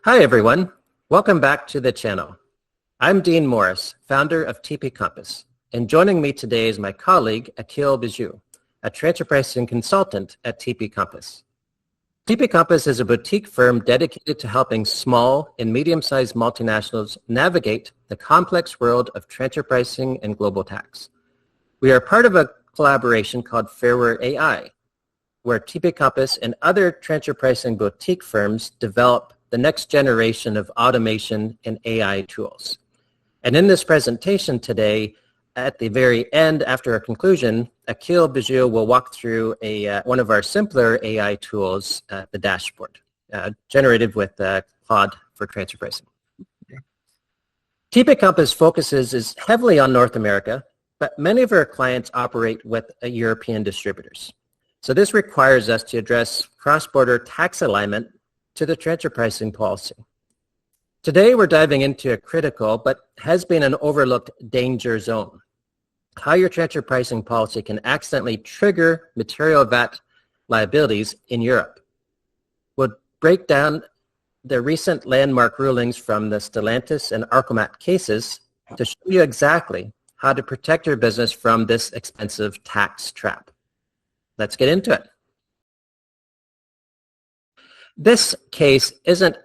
Hi everyone, welcome back to the channel. I'm Dean Morris, founder of TP Compass, and joining me today is my colleague Akhil Baiju, a transfer pricing consultant at TP Compass. TP Compass is a boutique firm dedicated to helping small and medium-sized multinationals navigate the complex world of transfer pricing and global tax. We are part of a collaboration called Fairware AI, where TP Compass and other transfer pricing boutique firms develop the next generation of automation and AI tools. And in this presentation today, at the very end, after our conclusion, Akhil Baiju will walk through one of our simpler AI tools, the dashboard, generated with Claude for transfer pricing. TP Compass focuses heavily on North America, but many of our clients operate with European distributors. So this requires us to address cross-border tax alignment to the transfer pricing policy. Today, we're diving into a critical but has been an overlooked danger zone: how your transfer pricing policy can accidentally trigger material VAT liabilities in Europe. We'll break down the recent landmark rulings from the Stellantis and Arcomet cases to show you exactly how to protect your business from this expensive tax trap. Let's get into it. This case isn't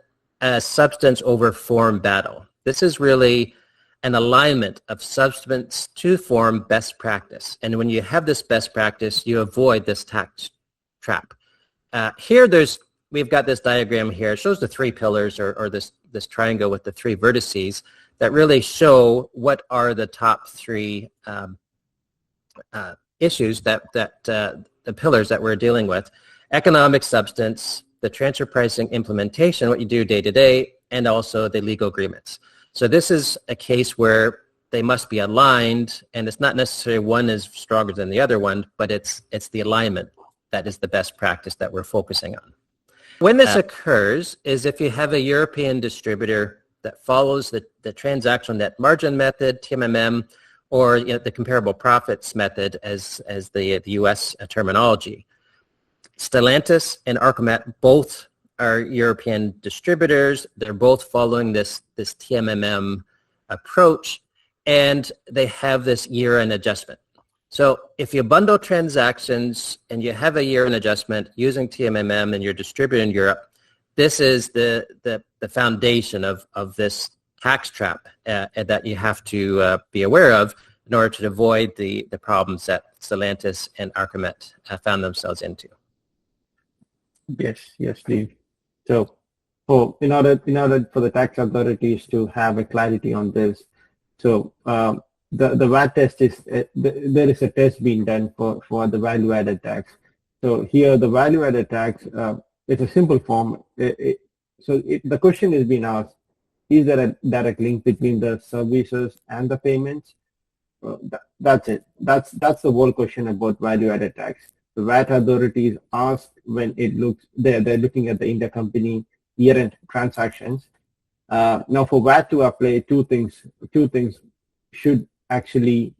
a substance over form battle. This is really an alignment of substance to form best practice. And when you have this best practice, you avoid this tax trap. We've got this diagram here. It shows the three pillars or this triangle with the three vertices that really show what are the top three issues the pillars that we're dealing with: economic substance, the transfer pricing implementation, what you do day to day, and also the legal agreements. So this is a case where they must be aligned, and it's not necessarily one is stronger than the other one, but it's the alignment that is the best practice that we're focusing on. When this occurs is if you have a European distributor that follows the transaction net margin method, TMMM, or the comparable profits method as the US terminology. Stellantis and Arcomet both are European distributors. They're both following this TMMM approach, and they have this year-end adjustment. So if you bundle transactions and you have a year-end adjustment using TMMM and you're distributing in Europe, this is the foundation of this tax trap that you have to be aware of in order to avoid the problems that Stellantis and Arcomet found themselves into. Yes, Steve. So, in order for the tax authorities to have a clarity on this, so the VAT test is there is a test being done for the value-added tax. So here the value-added tax it's a simple form. The question is being asked: is there a direct link between the services and the payments? That's it. That's the whole question about value-added tax. The VAT authorities ask when they're looking at the intercompany year-end transactions. Now, for VAT to apply, two things should actually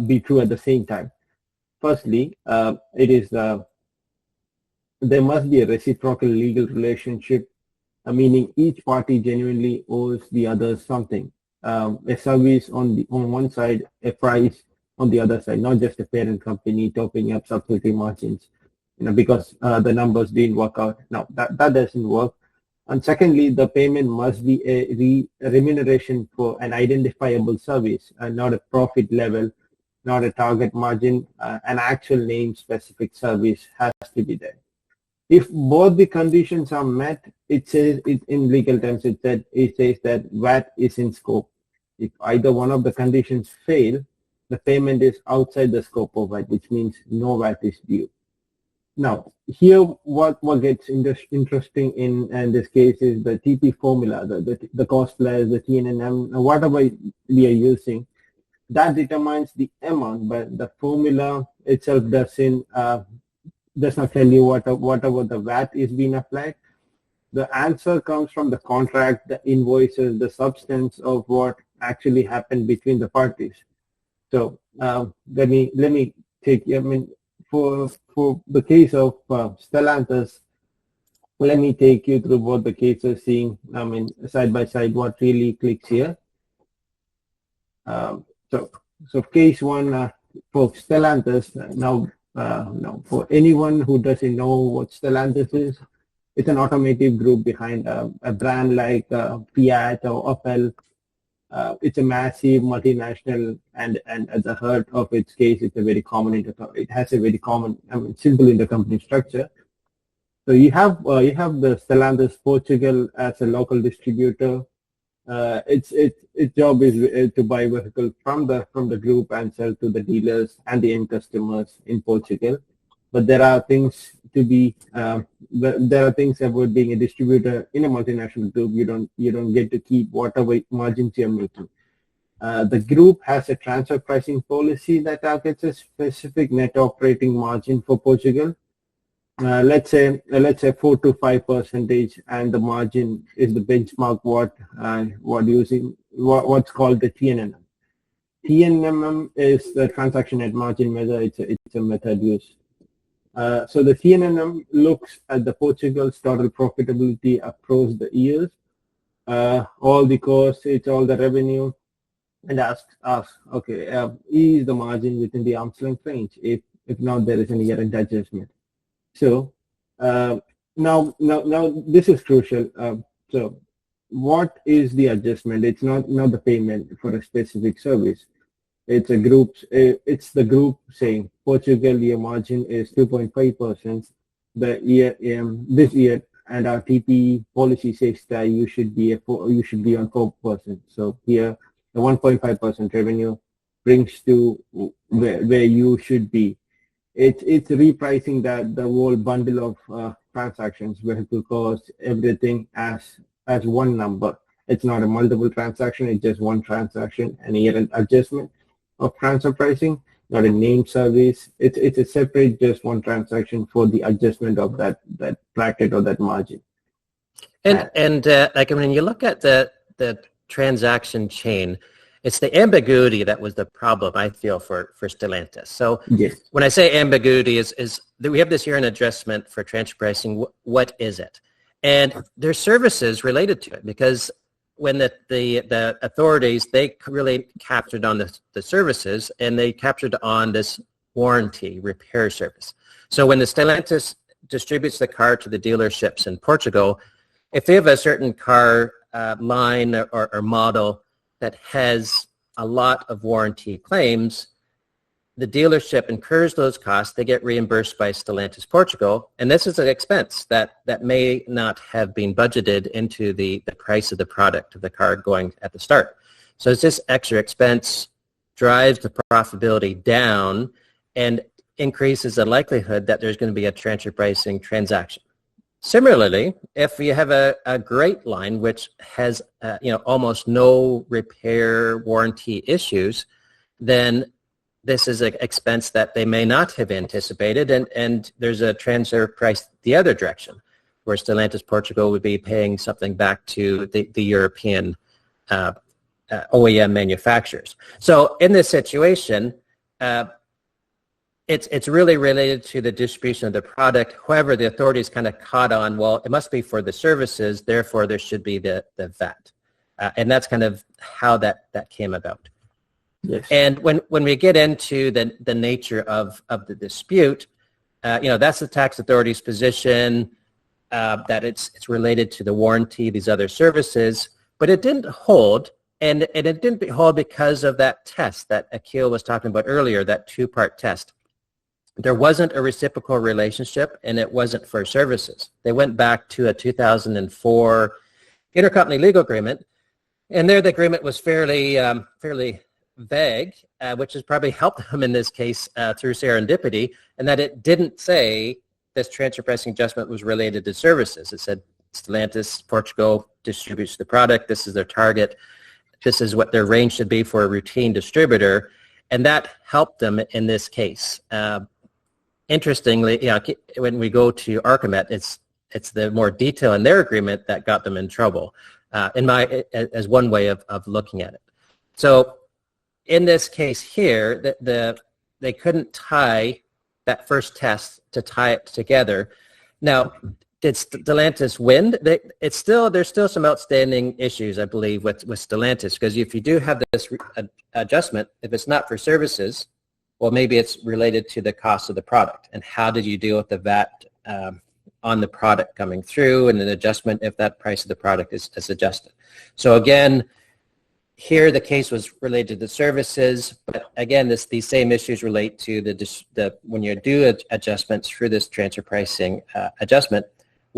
be true at the same time. Firstly, there must be a reciprocal legal relationship, meaning each party genuinely owes the other something. A service on one side, a price on the other side, not just a parent company topping up subsidy margins, because the numbers didn't work out. No, that doesn't work. And secondly, the payment must be a remuneration for an identifiable service, and not a profit level, not a target margin. An actual name-specific service has to be there. If both the conditions are met, it says in legal terms. It says that VAT is in scope. If either one of the conditions fail, the payment is outside the scope of VAT, which means no VAT is due. Now, here what gets interesting in this case is the TP formula, the cost plus the TNM, whatever we are using, that determines the amount, but the formula itself does not tell you whatever the VAT is being applied. The answer comes from the contract, the invoices, the substance of what actually happened between the parties. So let me take. For the case of Stellantis, let me take you through both the cases, seeing, side by side, what really clicks here. So case one, for Stellantis, now for anyone who doesn't know what Stellantis is, it's an automotive group behind a brand like Fiat or Opel. It's a massive multinational, and at the heart of its case, it's a very common it has a very common, simple intercompany structure. So you have the Stellantis Portugal as a local distributor. Its job is to buy vehicles from the group and sell to the dealers and the end customers in Portugal. But there are things about being a distributor in a multinational group. You don't get to keep whatever margins you're making. The group has a transfer pricing policy that targets a specific net operating margin for Portugal. Let's say 4 to 5%, and the margin is the benchmark what's called the TNM. TNM is the transaction net margin measure. It's a method used. So the TNM looks at the Portugal's total profitability across the years, all the costs, it's all the revenue, and asks, okay, is the margin within the arm's length range? If not, there is an year-end adjustment. So now this is crucial. So what is the adjustment? It's not the payment for a specific service. It's the group saying, Portugal, your margin is 2.5%. This year, and our TP policy says that you should be on 4%. So here, the 1.5% revenue brings to where you should be. It's repricing the whole bundle of transactions, vehicle costs, everything as one number. It's not a multiple transaction, it's just one transaction, and here an adjustment of transfer pricing, not a named service. It's a separate, just one transaction for the adjustment of that bracket or that margin. And like when you look at the transaction chain, it's the ambiguity that was the problem, I feel, for Stellantis. So yes. When I say ambiguity is that we have this year-end adjustment for transfer pricing. What is it? And there's services related to it, because when the authorities, they really captured on the services, and they captured on this warranty repair service. So when the Stellantis distributes the car to the dealerships in Portugal, if they have a certain car line or model that has a lot of warranty claims, the dealership incurs those costs. They get reimbursed by Stellantis Portugal, and this is an expense that may not have been budgeted into the price of the product of the car going at the start. So it's this extra expense drives the profitability down and increases the likelihood that there's going to be a transfer pricing transaction. Similarly, if you have a great line which has almost no repair warranty issues, then this is an expense that they may not have anticipated, and there's a transfer price the other direction, where Stellantis Portugal would be paying something back to the European OEM manufacturers. So in this situation, it's really related to the distribution of the product. However, the authorities kind of caught on, well, it must be for the services, therefore there should be the VAT. And that's kind of how that came about. Yes. And when we get into the nature of the dispute, that's the tax authority's position, that it's related to the warranty, these other services, but it didn't hold, and it didn't hold because of that test that Akhil was talking about earlier, that two-part test. There wasn't a reciprocal relationship, and it wasn't for services. They went back to a 2004 intercompany legal agreement, and there the agreement was fairly vague, which has probably helped them in this case through serendipity, and that it didn't say this transfer pricing adjustment was related to services. It said Stellantis Portugal distributes the product. This is their target. This is what their range should be for a routine distributor, and that helped them in this case. Interestingly, when we go to Arcomet, it's the more detail in their agreement that got them in trouble, as one way of looking at it. So in this case here, they couldn't tie that first test to tie it together. Now, did Stellantis win? There's still some outstanding issues, I believe, with Stellantis, because if you do have this adjustment, if it's not for services, well, maybe it's related to the cost of the product, and how did you deal with the VAT on the product coming through, and an adjustment if that price of the product is adjusted. So again, here the case was related to services, but again, these same issues relate to the when you do adjustments through this transfer pricing adjustment.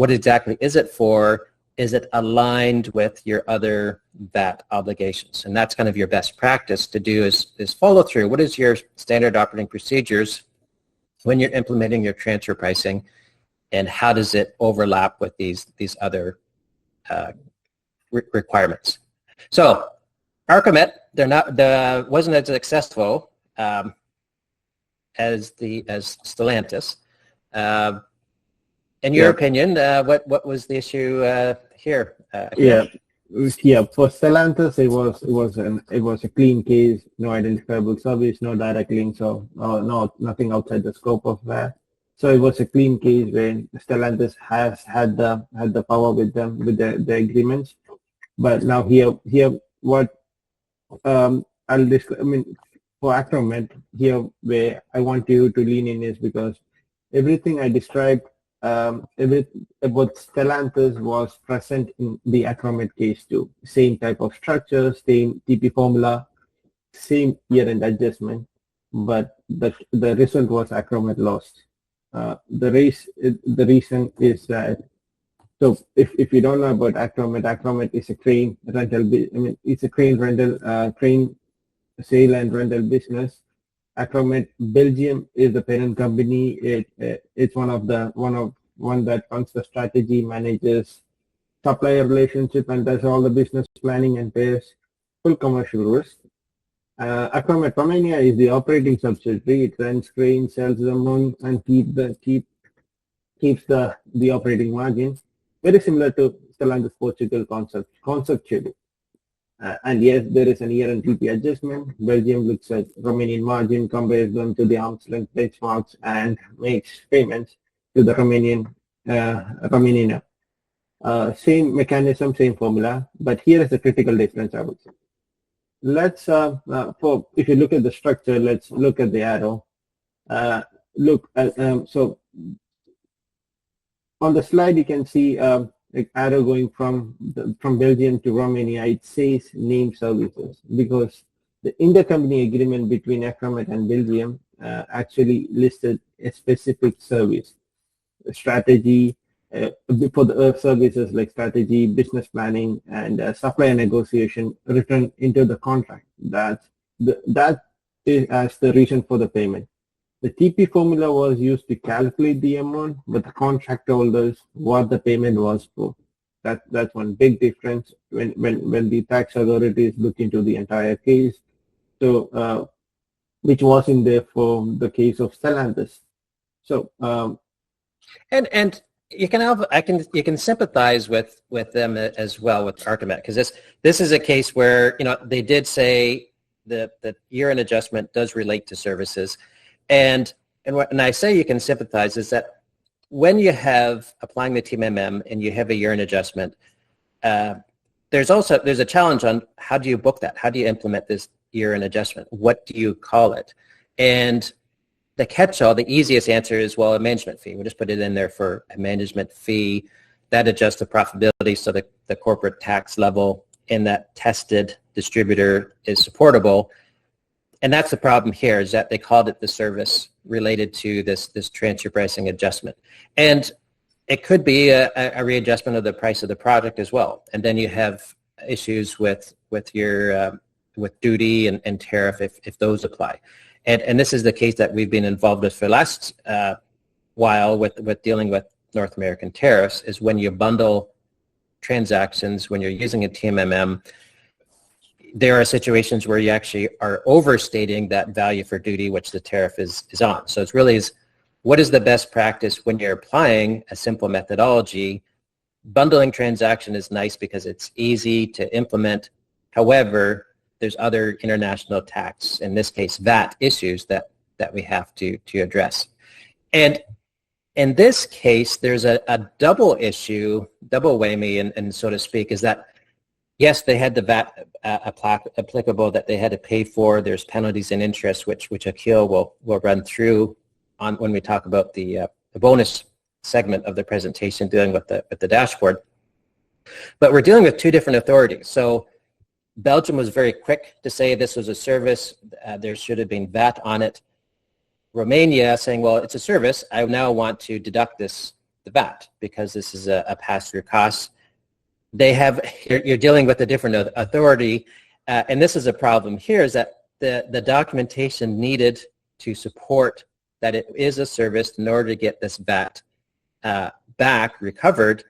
What exactly is it for? Is it aligned with your other VAT obligations? And that's kind of your best practice to do is follow through. What is your standard operating procedures when you're implementing your transfer pricing, and how does it overlap with these other requirements? So Arcomet, wasn't as successful as Stellantis. In your opinion, what was the issue here? For Stellantis, it was a clean case, no identifiable service, no direct link, so nothing outside the scope of that. So it was a clean case where Stellantis has had the power with them with the agreements. But now here what I'll describe. I mean, for Arcomet here, where I want you to lean in is because everything I described about Stellantis was present in the Arcomet case too. Same type of structure, same TP formula, same year-end adjustment, but the result was Arcomet lost. The reason is that, so if you don't know about Arcomet is a crane rental. It's a crane rental, crane sale and rental business. Arcomet Belgium is the parent company. It's one that runs the strategy, manages supplier relationship, and does all the business planning and bears full commercial risk. Arcomet Romania is the operating subsidiary. It runs cranes, sells them on, and keeps the operating margin. Very similar to Stellantis Portugal conceptually. And yes, there is an year-end TP adjustment. Belgium looks at Romanian margin, compares them to the arm's length benchmarks, and makes payments to the Romanian. Same mechanism, same formula, but here is the critical difference, I would say. Let's, if you look at the structure, let's look at the arrow. So on the slide, you can see like arrow going from Belgium to Romania. It says name services because the intercompany agreement between Arcomet and Belgium actually listed a specific service, strategy, for the services like strategy, business planning, and supplier negotiation written into the contract. That is as the reason for the payment. The TP formula was used to calculate the amount, but the contract told us what the payment was for. That's one big difference when the tax authorities look into the entire case. So, which wasn't there for the case of Stellantis. So, and you can sympathize with them as well with Arcomet, because this is a case where they did say the year-end adjustment does relate to services. And when I say you can sympathize is that when you have applying the TMMM and you have a year-end adjustment, there's a challenge on how do you book that? How do you implement this year-end adjustment? What do you call it? And the catch-all, the easiest answer is, well, a management fee. We'll just put it in there for a management fee that adjusts the profitability so that the corporate tax level in that tested distributor is supportable. And that's the problem here, is that they called it the service related to this transfer pricing adjustment. And it could be a readjustment of the price of the product as well. And then you have issues with your with duty and tariff if those apply. And this is the case that we've been involved with for the last while with dealing with North American tariffs, is when you bundle transactions, when you're using a TMMM, there are situations where you actually are overstating that value for duty, which the tariff is on. So it's really what is the best practice when you're applying a simple methodology. Bundling transaction is nice because it's easy to implement. However, there's other international tax, in this case VAT issues, that we have to address. And in this case, there's a double issue, double whammy, and so to speak, is that, yes, they had the VAT applicable that they had to pay for. There's penalties and interest, which Akhil will run through on when we talk about the bonus segment of the presentation dealing with the dashboard. But we're dealing with two different authorities. So Belgium was very quick to say this was a service. There should have been VAT on it. Romania saying, well, it's a service. I now want to deduct the VAT because this is a pass-through cost. You're dealing with a different authority, and this is a problem here, is that the documentation needed to support that it is a service in order to get this VAT back recovered.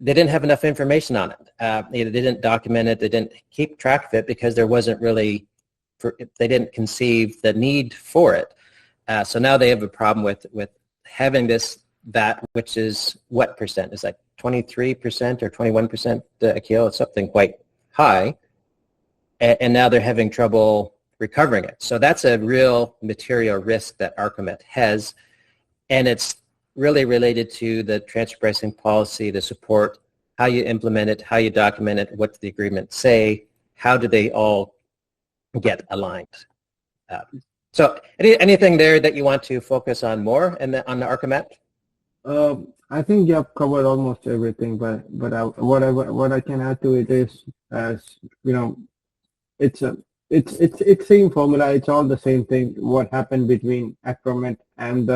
They didn't have enough information on it. They didn't document it. They didn't keep track of it because there wasn't really, they didn't conceive the need for it. So now they have a problem with having this VAT, which is what percent? It's like 23% or 21%, Akhil. It's something quite high. And now they're having trouble recovering it. So that's a real material risk that Arcomet has. And it's really related to the transfer pricing policy, the support, how you implement it, how you document it, what the agreements say, how do they all get aligned. So anything there that you want to focus on more on the Arcomet? I think you have covered almost everything, but what I can add to it is, as you know, it's same formula. It's all the same thing. What happened between Arcomet and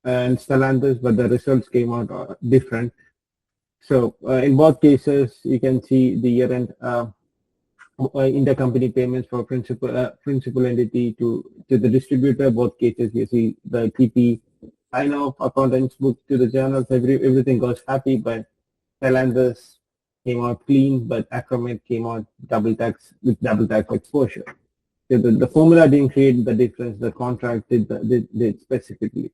Stellantis, but the results came out different. So in both cases, you can see the year-end intercompany payments for principal entity to the distributor. Both cases, you see the TP sign off, accountant's book to the journals. Everything goes happy, but Stellantis came out clean, but Arcomet came out double tax exposure. So the formula didn't create the difference. The contract did specifically.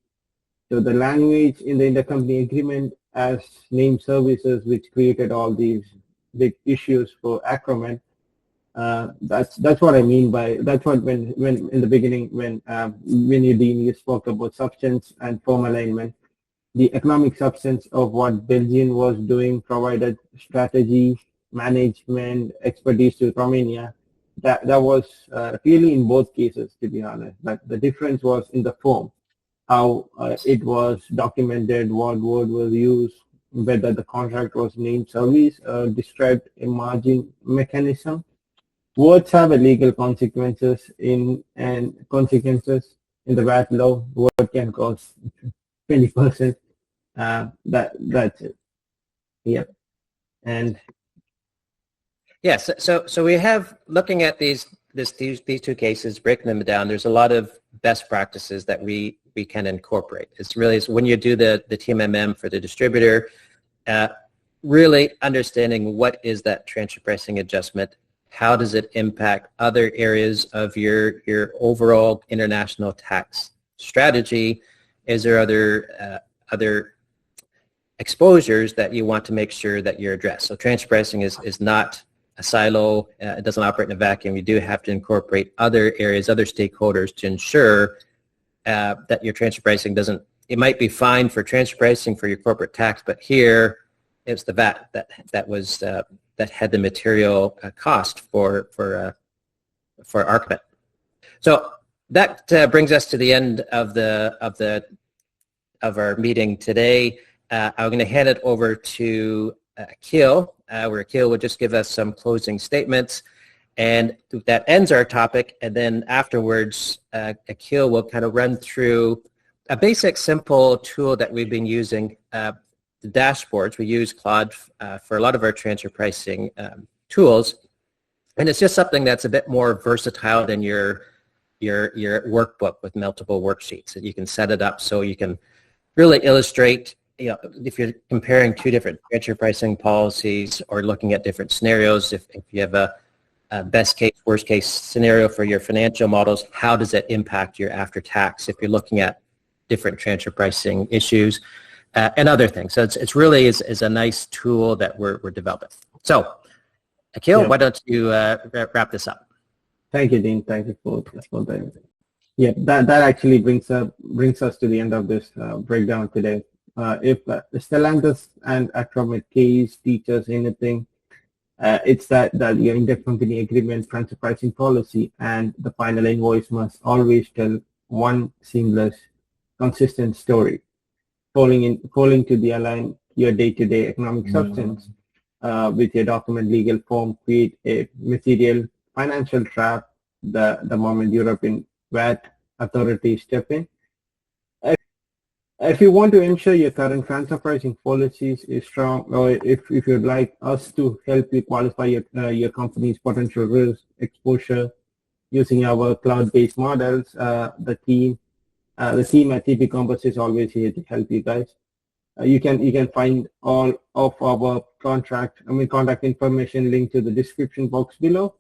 So the language in the intercompany agreement as named services, which created all these big issues for Arcomet. That's what I mean by, that's what when in the beginning when you spoke about substance and form alignment, the economic substance of what Belgium was doing provided strategy, management, expertise to Romania. That was really in both cases, to be honest. But the difference was in the form, how it was documented, what word was used, whether the contract was named service, described a margin mechanism. Words have a legal consequences in the VAT law. Word can cost 20%. That's it. Yep. And yes, so we have, looking at these two cases, breaking them down, there's a lot of best practices that we can incorporate. It's really when you do the TMMM for the distributor, really understanding what is that transfer pricing adjustment, how does it impact other areas of your overall international tax strategy? Is there other exposures that you want to make sure that you're addressed? So transfer pricing is not a silo. It doesn't operate in a vacuum. You do have to incorporate other areas, other stakeholders to ensure that your transfer pricing doesn't, it might be fine for transfer pricing for your corporate tax, but here it's the VAT that had the material cost for Arcomet. So that brings us to the end of our meeting today. I'm going to hand it over to Akhil, where Akhil will just give us some closing statements, and that ends our topic. And then afterwards, Akhil will kind of run through a basic, simple tool that we've been using. The dashboards, we use Claude for a lot of our transfer pricing tools, and it's just something that's a bit more versatile than your workbook with multiple worksheets. And you can set it up so you can really illustrate, if you're comparing two different transfer pricing policies or looking at different scenarios, if you have a best case, worst case scenario for your financial models, how does it impact your after tax if you're looking at different transfer pricing issues? And other things. So it's really is a nice tool that we're developing. So, Akhil, why don't you wrap this up? Thank you, Dean. Thank you for that. Yeah, that actually brings us to the end of this breakdown today. If Stellantis and Arcomet case teaches anything, it's that your intercompany agreement, transfer pricing policy, and the final invoice must always tell one seamless, consistent story, falling to the align your day-to-day economic substance with your document legal form, create a material financial trap the moment European VAT authorities step in. If you want to ensure your current transfer pricing policies is strong, or if you'd like us to help you qualify your company's potential risk exposure using our cloud-based models, the team at TP Compass is always here to help you guys. You can find all of our contact information linked to the description box below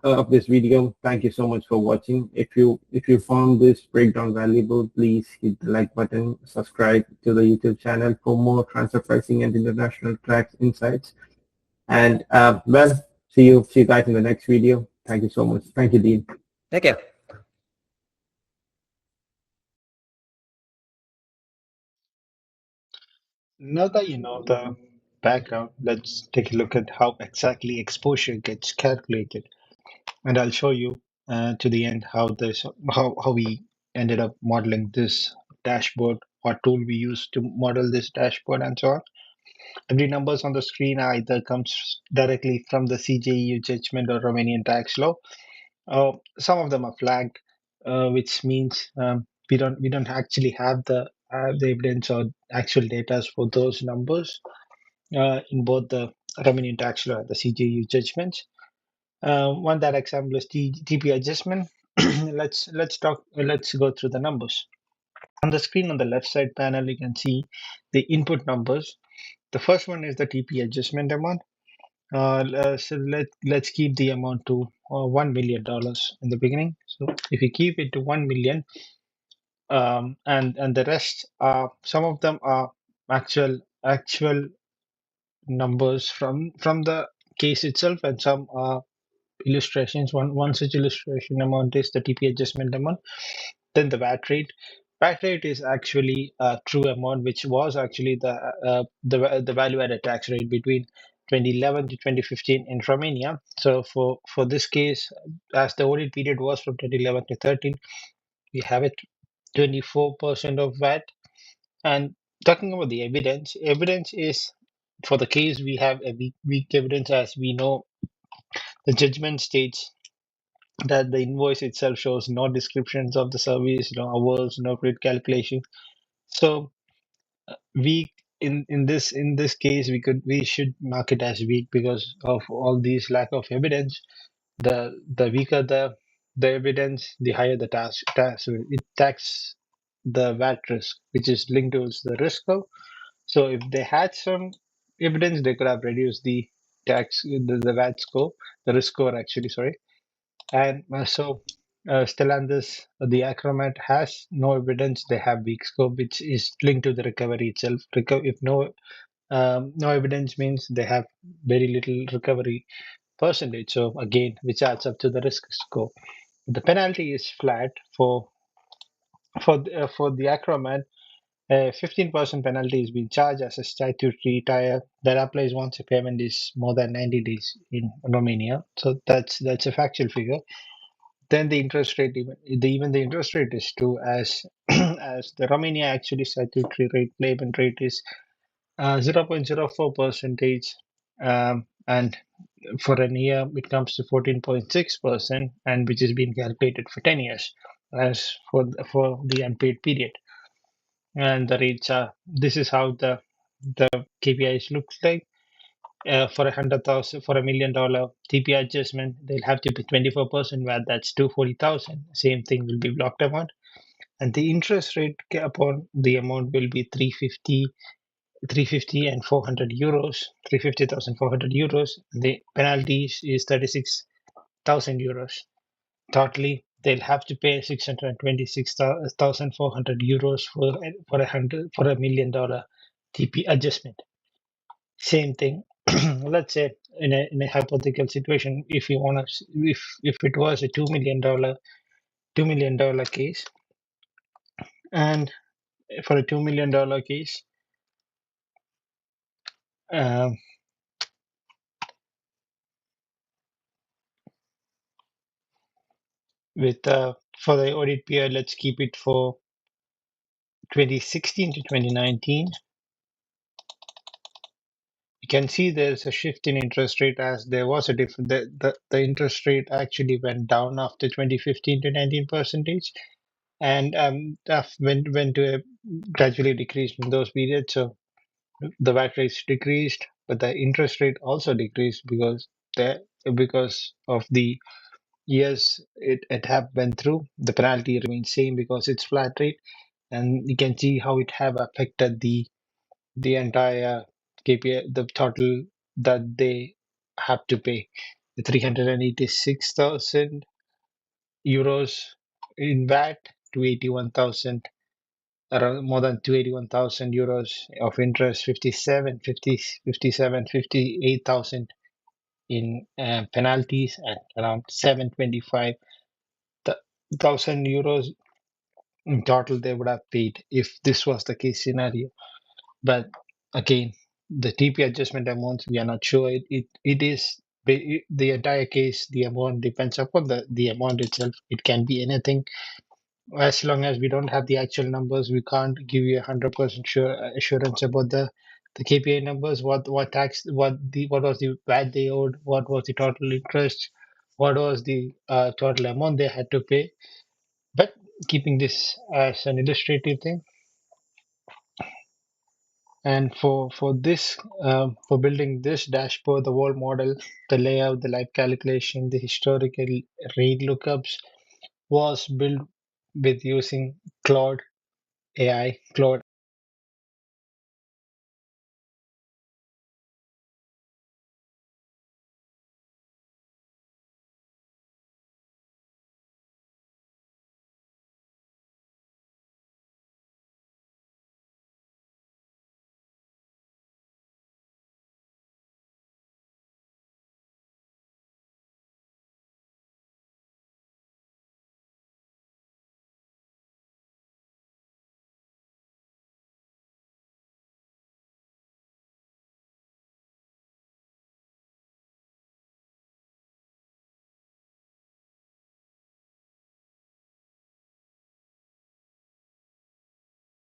of this video. Thank you so much for watching. If you found this breakdown valuable, please hit the like button, subscribe to the YouTube channel for more transfer pricing and international tax insights. And well, see you guys in the next video. Thank you so much. Thank you, Dean. Thank you. Now that you know the background, let's take a look at how exactly exposure gets calculated. And I'll show you to the end how we ended up modeling this dashboard, what tool we used to model this dashboard, and so on. Every numbers on the screen either comes directly from the CJEU judgment or Romanian tax law. Some of them are flagged, which means we don't actually have the evidence or actual data for those numbers in both the Romanian tax law and the CJEU judgments. One that example is TP adjustment. Let's go through the numbers. On the screen on the left side panel, you can see the input numbers. The first one is the TP adjustment amount. So let's keep the amount to $1 million in the beginning. So if you keep it to 1 million, and the rest are, some of them are actual numbers from the case itself, and some are illustrations. One such illustration amount is the TP adjustment amount. Then the VAT rate. VAT rate is actually a true amount, which was actually the value added tax rate between 2011 to 2015 in Romania. So for this case, as the audit period was from 2011 to 13, we have it 24% of VAT. And talking about the evidence is, for the case we have a weak evidence, as we know the judgment states that the invoice itself shows no descriptions of the service, no hours, no grid calculation. So weak in this case, we should mark it as weak because of all these lack of evidence. The weaker the evidence, the higher the tax. It tax the VAT risk, which is linked to the risk curve. So if they had some evidence, they could have reduced the the VAT score, the risk score actually, sorry. And Stellantis, the Acromat has no evidence. They have weak scope, which is linked to the recovery itself. If no evidence means they have very little recovery percentage. So again, which adds up to the risk score. The penalty is flat for the Acromat. 15% penalty is being charged as a statutory tire that applies once a payment is more than 90 days in Romania. So that's a factual figure. Then the interest rate, even the interest rate is too, as as the Romania actually statutory rate, payment rate is 0.04 percentage, and for an year it comes to 14.6%, and which is being calculated for 10 years as for the unpaid period. And the rates are, this is how the KPIs looks like. For $100,000 $1 million TP adjustment, they'll have to pay 24% VAT. That's 240,000. Same thing will be blocked amount, and the interest rate upon the amount will be 350 and 400 euros. 350,400 euros. The penalty is 36,000 euros. Totally, they'll have to pay 626,400 euros for $1 million TP adjustment. Same thing. Let's say in a hypothetical situation, if you want to, if it was a $2 million $2 million case. And for a $2 million case, with for the audit period, let's keep it for 2016 to 2019. You can see there's a shift in interest rate, as there was a different. The interest rate actually went down after 2015 to 19%, and went to a gradually decreased in those periods. So the VAT rates decreased, but the interest rate also decreased because of the years it have went through. The penalty remains same because it's flat rate, and you can see how it have affected the entire KPI, the total that they have to pay, the 386,000 euros in VAT, 281,000, around more than 281,000 euros of interest, 58,000 in penalties, and around 725,000 euros in total they would have paid if this was the case scenario. But again, the TP adjustment amounts, we are not sure. It is the entire case. The amount depends upon the amount itself. It can be anything. As long as we don't have the actual numbers, we can't give you 100% assurance about the KPI numbers. What tax? What was the VAT they owed? What was the total interest? What was the total amount they had to pay? But keeping this as an illustrative thing, and for this for building this dashboard, the whole model, the layout, the live calculation, the historical rate lookups was built with using Claude AI, Claude